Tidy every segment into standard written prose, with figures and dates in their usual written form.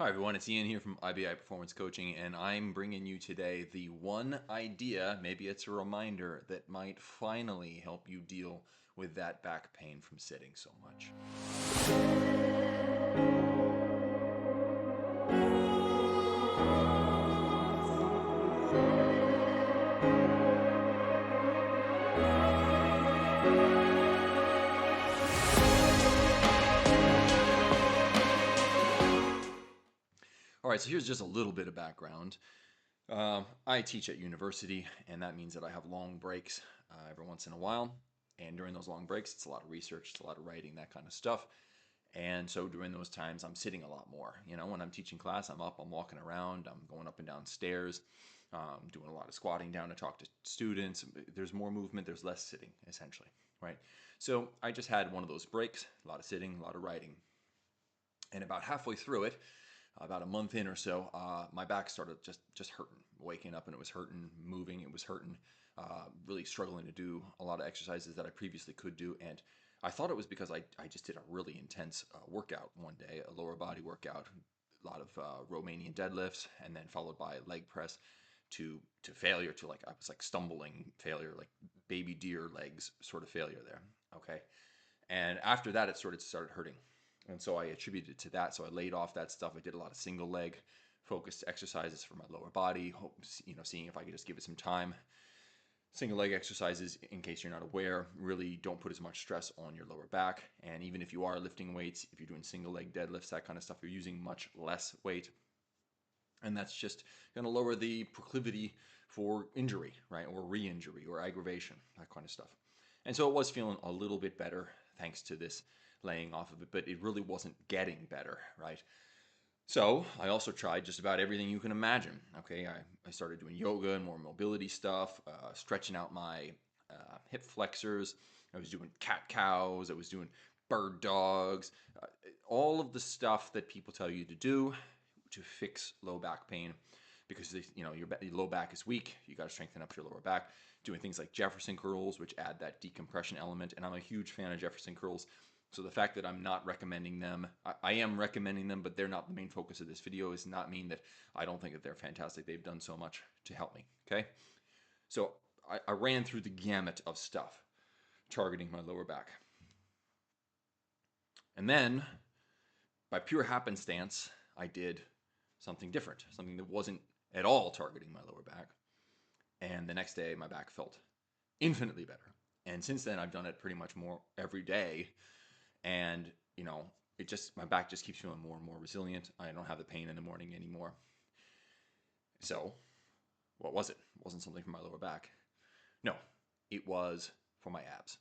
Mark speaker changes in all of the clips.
Speaker 1: Hi everyone, it's Ian here from IBI Performance Coaching, and I'm bringing you today the one idea, maybe it's a reminder, that might finally help you deal with that back pain from sitting so much. All right, so here's just a little bit of background. I teach at university, and that means that I have long breaks every once in a while. And during those long breaks, it's a lot of research, it's a lot of writing, that kind of stuff. And so during those times, I'm sitting a lot more. You know, when I'm teaching class, I'm up, I'm walking around, I'm going up and down stairs, doing a lot of squatting down to talk to students. There's more movement, there's less sitting, essentially, right? So I just had one of those breaks, a lot of sitting, a lot of writing. And about halfway through it, about a month in or so, my back started just hurting. Waking up and it was hurting, moving, it was hurting, really struggling to do a lot of exercises that I previously could do. And I thought it was because I just did a really intense workout one day, a lower body workout, a lot of Romanian deadlifts, and then followed by leg press to failure, to like I was like stumbling failure, like baby deer legs sort of failure there. Okay. And after that, it sort of started hurting. And so I attributed it to that. So I laid off that stuff. I did a lot of single leg focused exercises for my lower body, seeing if I could just give it some time. Single leg exercises, in case you're not aware, really don't put as much stress on your lower back. And even if you are lifting weights, if you're doing single leg deadlifts, that kind of stuff, you're using much less weight. And that's just going to lower the proclivity for injury, right? Or re-injury or aggravation, that kind of stuff. And so it was feeling a little bit better thanks to this laying off of it, but it really wasn't getting better, right? So I also tried just about everything you can imagine. Okay, I started doing yoga and more mobility stuff, stretching out my hip flexors. I was doing cat cows. I was doing bird dogs. All of the stuff that people tell you to do to fix low back pain, because your low back is weak. You got to strengthen up your lower back. Doing things like Jefferson curls, which add that decompression element, and I'm a huge fan of Jefferson curls. So the fact that I'm not recommending them, I am recommending them, but they're not the main focus of this video, does not mean that I don't think that they're fantastic. They've done so much to help me, okay? So I ran through the gamut of stuff targeting my lower back. And then, by pure happenstance, I did something different, something that wasn't at all targeting my lower back. And the next day, my back felt infinitely better. And since then, I've done it pretty much more every day. And, my back just keeps feeling more and more resilient. I don't have the pain in the morning anymore. So, what was it? It wasn't something for my lower back. No, it was for my abs.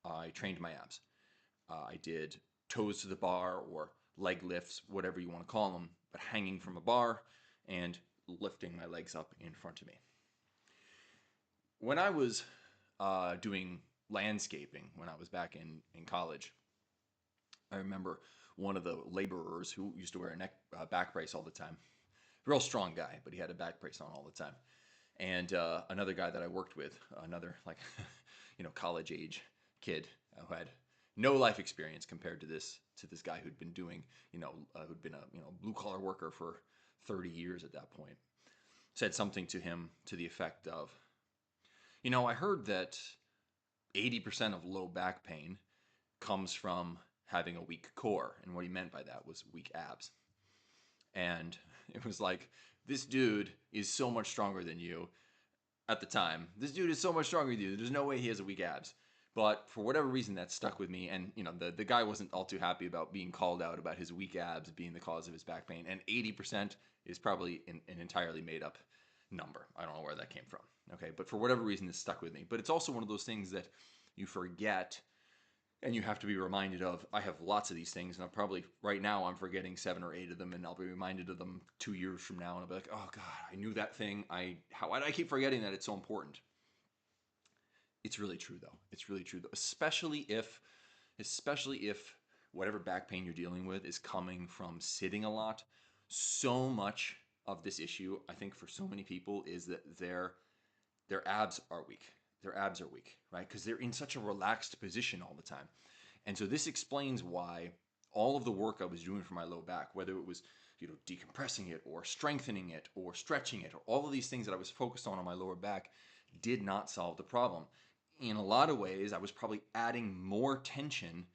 Speaker 1: I trained my abs. I did toes to the bar or leg lifts, whatever you want to call them, but hanging from a bar and lifting my legs up in front of me. When I was doing landscaping, when I was back in college, I remember one of the laborers who used to wear a back brace all the time. Real strong guy, but he had a back brace on all the time. And another guy that I worked with, another college age kid who had no life experience compared to this guy who'd been doing, who'd been a blue collar worker for 30 years at that point, said something to him to the effect of, I heard that 80% of low back pain comes from having a weak core. And what he meant by that was weak abs. And it was like, this dude is so much stronger than you at the time. This dude is so much stronger than you. There's no way he has a weak abs. But for whatever reason, that stuck with me. And, the guy wasn't all too happy about being called out about his weak abs being the cause of his back pain. And 80% is probably an entirely made up number. I don't know where that came from. Okay, but for whatever reason, this stuck with me. But it's also one of those things that you forget and you have to be reminded of. I have lots of these things, and right now I'm forgetting 7 or 8 of them, and I'll be reminded of them 2 years from now, and I'll be like, oh God, I knew that thing. Why do I keep forgetting that it's so important? It's really true, though. It's really true, though. Especially if whatever back pain you're dealing with is coming from sitting a lot. So much of this issue, I think, for so many people is that their abs are weak. Their abs are weak, right? Because they're in such a relaxed position all the time. And so this explains why all of the work I was doing for my low back, whether it was decompressing it or strengthening it or stretching it, or all of these things that I was focused on my lower back, did not solve the problem. In a lot of ways, I was probably adding more tension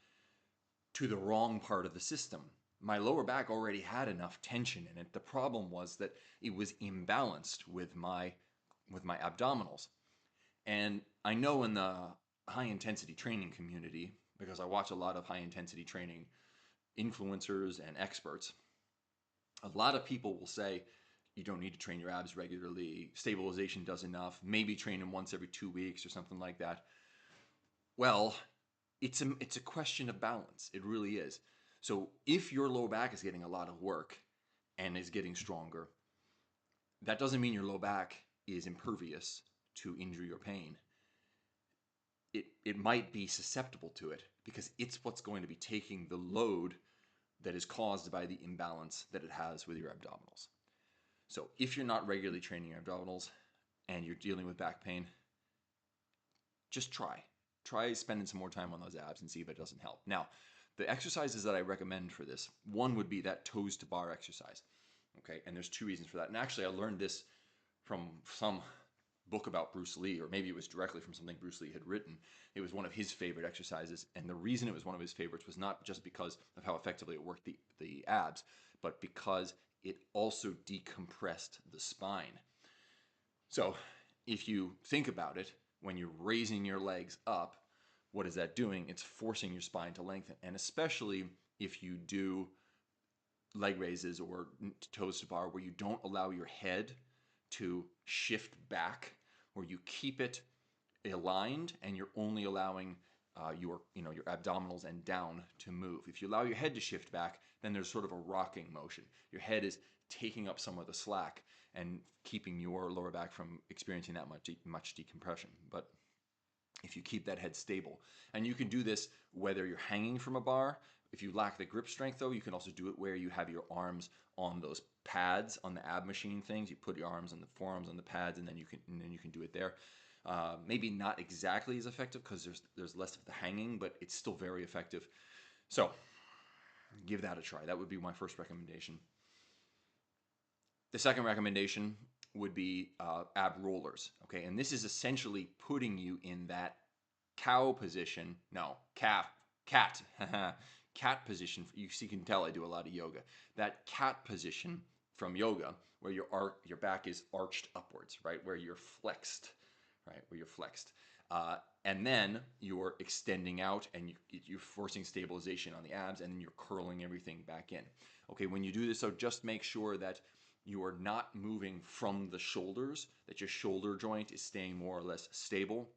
Speaker 1: to the wrong part of the system. My lower back already had enough tension in it. The problem was that it was imbalanced with my abdominals. And I know in the high intensity training community, because I watch a lot of high intensity training influencers and experts, a lot of people will say you don't need to train your abs regularly, stabilization does enough, maybe train them once every 2 weeks or something like that. Well, it's a question of balance. It really is. So if your low back is getting a lot of work and is getting stronger, that doesn't mean your low back is impervious to injury or pain. It might be susceptible to it because it's what's going to be taking the load that is caused by the imbalance that it has with your abdominals. So if you're not regularly training your abdominals and you're dealing with back pain, just try spending some more time on those abs and see if it doesn't help. Now, the exercises that I recommend for this, one would be that toes to bar exercise. Okay, and there's two reasons for that. And actually, I learned this from some book about Bruce Lee, or maybe it was directly from something Bruce Lee had written. It was one of his favorite exercises, and the reason it was one of his favorites was not just because of how effectively it worked the abs, but because it also decompressed the spine. So if you think about it, when you're raising your legs up, what is that doing? It's forcing your spine to lengthen. And especially if you do leg raises or toes to bar where you don't allow your head to shift back, where you keep it aligned and you're only allowing your abdominals and down to move. If you allow your head to shift back, then there's sort of a rocking motion. Your head is taking up some of the slack and keeping your lower back from experiencing that much decompression. But if you keep that head stable, and you can do this whether you're hanging from a bar. If you lack the grip strength, though, you can also do it where you have your arms on those pads on the ab machine things. You put your arms on the forearms on the pads, and then you can do it there. Maybe not exactly as effective because there's less of the hanging, but it's still very effective. So give that a try. That would be my first recommendation. The second recommendation would be ab rollers. Okay, and this is essentially putting you in that cow position. No, cat cat position. You can tell I do a lot of yoga. That cat position from yoga, where your back is arched upwards, right, where you're flexed, right, where you're flexed. And then you're extending out and you're forcing stabilization on the abs, and then you're curling everything back in. Okay, when you do this, so just make sure that you are not moving from the shoulders, that your shoulder joint is staying more or less stable,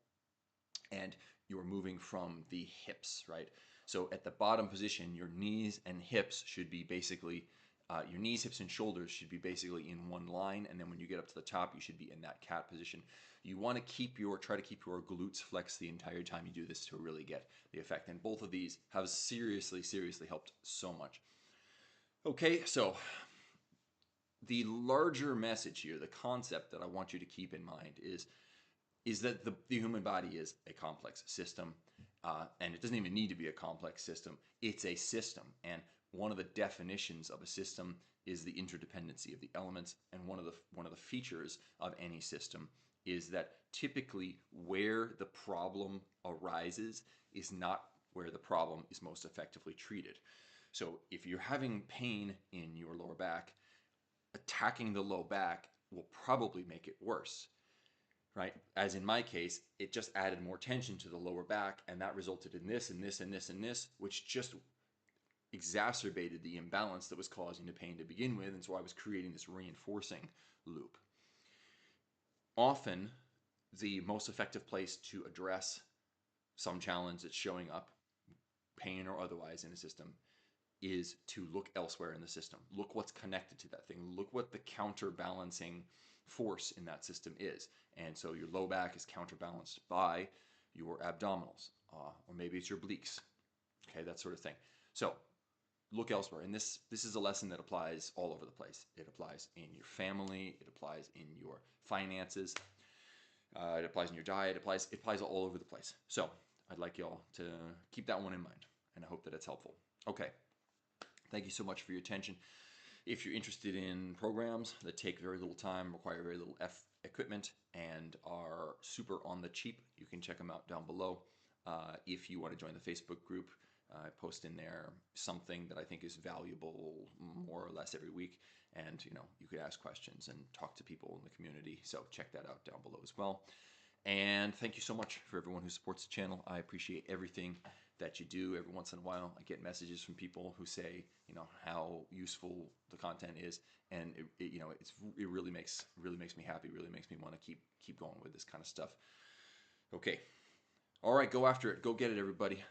Speaker 1: and you're moving from the hips, right? So at the bottom position, your knees and hips should be basically, your knees, hips, and shoulders should be basically in one line, and then when you get up to the top, you should be in that cat position. You want to try to keep your glutes flexed the entire time you do this to really get the effect, and both of these have seriously helped so much. Okay, so the larger message here, the concept that I want you to keep in mind is that the human body is a complex system, and it doesn't even need to be a complex system. It's a system, and one of the definitions of a system is the interdependency of the elements. And one of the features of any system is that typically where the problem arises is not where the problem is most effectively treated. So if you're having pain in your lower back, attacking the low back will probably make it worse, right? As in my case, it just added more tension to the lower back, and that resulted in this and this and this and this, which just exacerbated the imbalance that was causing the pain to begin with, and so I was creating this reinforcing loop. Often, the most effective place to address some challenge that's showing up, pain or otherwise, in a system, is to look elsewhere in the system. Look what's connected to that thing. Look what the counterbalancing force in that system is. And so your low back is counterbalanced by your abdominals, or maybe it's your obliques, okay, that sort of thing. So look elsewhere. And this is a lesson that applies all over the place. It applies in your family. It applies in your finances. It applies in your diet. It applies all over the place. So I'd like y'all to keep that one in mind, and I hope that it's helpful. Okay. Thank you so much for your attention. If you're interested in programs that take very little time, require very little equipment, and are super on the cheap, you can check them out down below. If you want to join the Facebook group, I post in there something that I think is valuable more or less every week. And you could ask questions and talk to people in the community. So check that out down below as well. And thank you so much for everyone who supports the channel. I appreciate everything that you do. Every once in a while, I get messages from people who say, how useful the content is, and it really makes me happy. Really makes me want to keep going with this kind of stuff. Okay, all right, go after it. Go get it, everybody.